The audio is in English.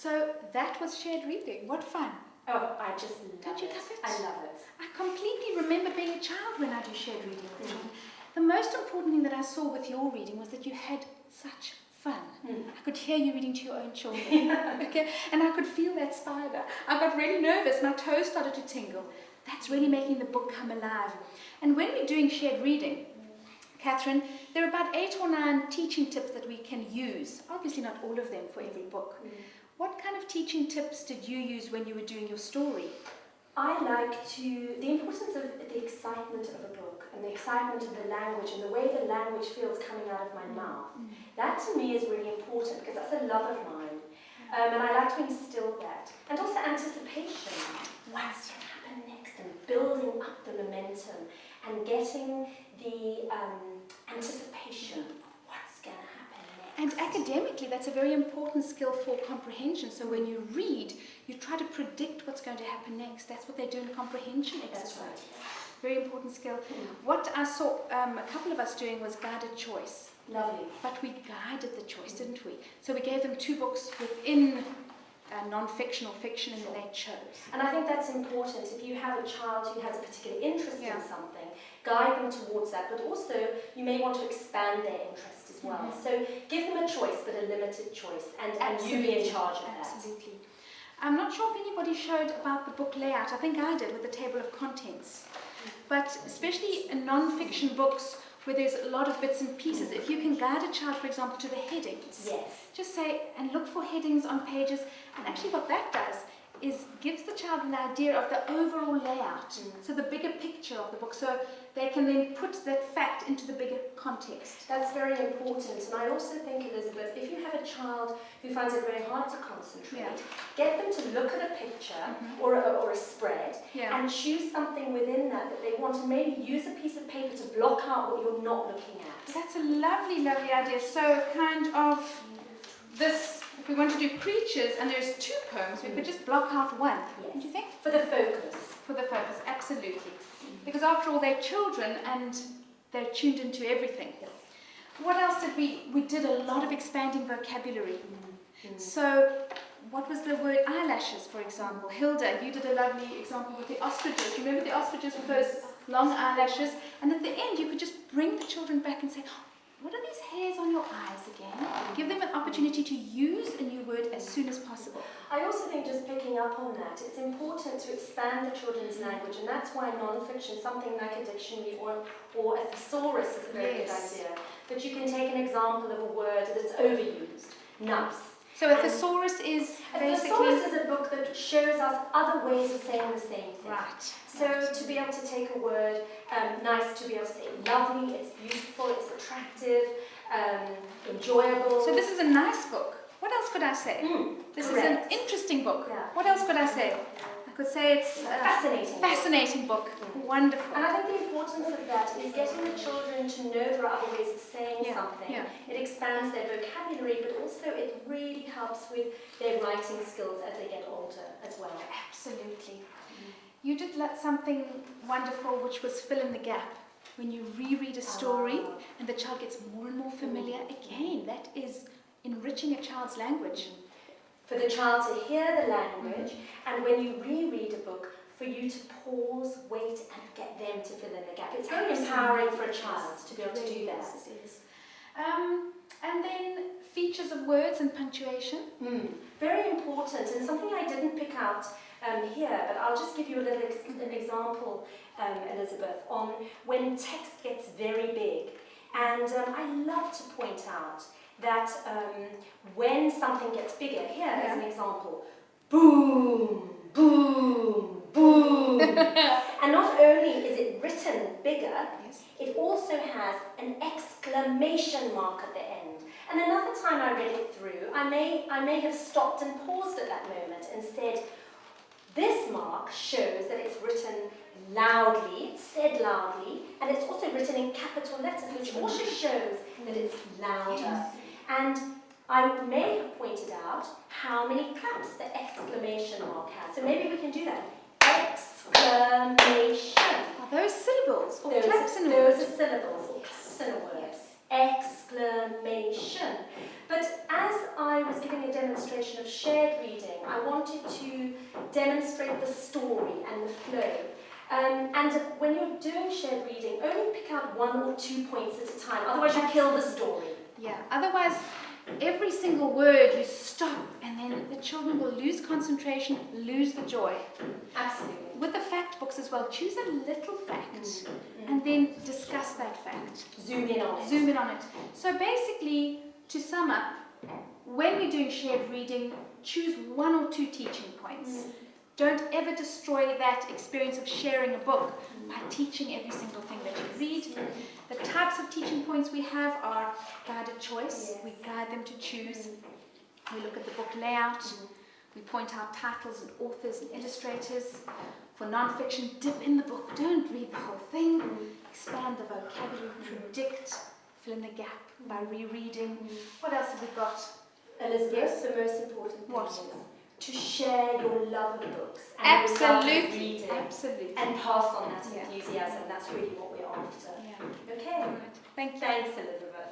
So that was shared reading. What fun. Oh, I just love it. Don't you love it? I love it. I completely remember being a child when I do shared reading with children. The most important thing that I saw with your reading was that you had such fun. I could hear you reading to your own children. Okay? And I could feel that spider. I got really nervous. My toes started to tingle. That's really making the book come alive. And when we're doing shared reading, Catherine, there are about 8 or 9 teaching tips that we can use. Obviously not all of them for every book. What kind of teaching tips did you use when you were doing your story? I like the importance of the excitement of a book and the excitement of the language and the way the language feels coming out of my mouth. That to me is really important because that's a love of mine. And I like to instill that. And also anticipation. What's going to happen next? And building up the momentum and getting the anticipation of what's going to happen next. And academically, that's a very important skill for comprehension. So when you read, you try to predict what's going to happen next. That's what they do in comprehension exercise. That's right. Very important skill. What I saw a couple of us doing was guided choice. Lovely. But we guided the choice, didn't we? So we gave them 2 books within non-fiction or fiction, and then they chose. And I think that's important. If you have a child who has a particular interest in Yeah. something, guide them towards that. But also, you may want to expand their interest as well. So give them a choice, but a limited choice, and you be in charge of that. Absolutely. I'm not sure if anybody showed about the book layout. I think I did with the table of contents. But especially in non-fiction books where there's a lot of bits and pieces, if you can guide a child, for example, to the headings, Yes. just say, and look for headings on pages, and actually what that does is gives the child an idea of the overall layout, so the bigger picture of the book, so they can then put that fact into the bigger context. That's very important. And I also think, Elizabeth, if you have a child who finds it very hard to concentrate, get them to look at a picture or a spread and choose something within that they want, and maybe use a piece of paper to block out what you're not looking at. That's a lovely, lovely idea. So kind of this, if we want to do creatures and there's 2 poems, we could just block out one. Yes. Do you think? For the focus. For the focus, absolutely. Because after all, they're children and they're tuned into everything. What else did we did a lot of expanding vocabulary. So what was the word eyelashes, for example? Hilda, you did a lovely example with the ostriches. Remember the ostriches with those long eyelashes? And at the end, you could just bring the children back and say, what are these hairs on your eyes again? Give them an opportunity to use a new word as soon as possible. I also think, just picking up on that, it's important to expand the children's language, and that's why non-fiction, something like a dictionary or a thesaurus is a very good idea. But you can take an example of a word that's overused. Nice. So a thesaurus is basically... A thesaurus is a book that shows us other ways of saying the same thing. Right. So to be able to take a word, nice, to be able to say lovely, it's beautiful, it's attractive, enjoyable. So this is a nice book. What else could I say? This is an interesting book. Yeah. What else could I say? I could say it's a fascinating book. Wonderful. And I think the importance of that is getting the children to know there are other ways of saying something. Yeah. It expands their vocabulary, but also it really helps with their writing skills as they get older as well. Absolutely. You did something wonderful, which was fill in the gap. When you reread a story and the child gets more and more familiar, again, that is enriching a child's language. For the child to hear the language, and when you reread a book, for you to pause, wait, and get them to fill in the gap. It's very empowering for a child to be able to do that. Yes, it is. And then features of words and punctuation. Very important, and something I didn't pick out here, but I'll just give you a little an example, Elizabeth, on when text gets very big. And I love to point out that when something gets bigger, here as an example, boom, boom, boom. And not only is it written bigger, it also has an exclamation mark at the end. And another time I read it through, I may have stopped and paused at that moment and said, this mark shows that it's written loudly, it's said loudly, and it's also written in capital letters, which also shows that it's louder. And I may have pointed out how many claps the exclamation mark has. So maybe we can do that. Exclamation. Are those syllables or Those claps in a word? are syllables or claps in a word. Exclamation. But as I was giving a demonstration of shared reading wanted to demonstrate the story and the flow. And when you're doing shared reading, only pick out 1 or 2 points at a time, otherwise you kill the story. Yeah, otherwise every single word you stop and then the children will lose concentration, lose the joy. Absolutely. With the fact books as well, choose a little fact and then discuss that fact. Zoom in on it. Zoom in on it. So basically, to sum up, when we're doing shared reading, choose 1 or 2 teaching points. Don't ever destroy that experience of sharing a book by teaching every single thing that you read. The types of teaching points we have are guided choice. We guide them to choose. We look at the book layout. We point out titles and authors and illustrators. For non-fiction, dip in the book. Don't read the whole thing. Expand the vocabulary, predict, fill in the gap by rereading. What else have we got? Elizabeth, Yes. the most important thing What? is to share your love of books and your love of Absolutely. reading Absolutely. and pass on that Yeah. enthusiasm. That's really what we're after. Yeah. Okay. All right. Thank you. Thanks, Elizabeth.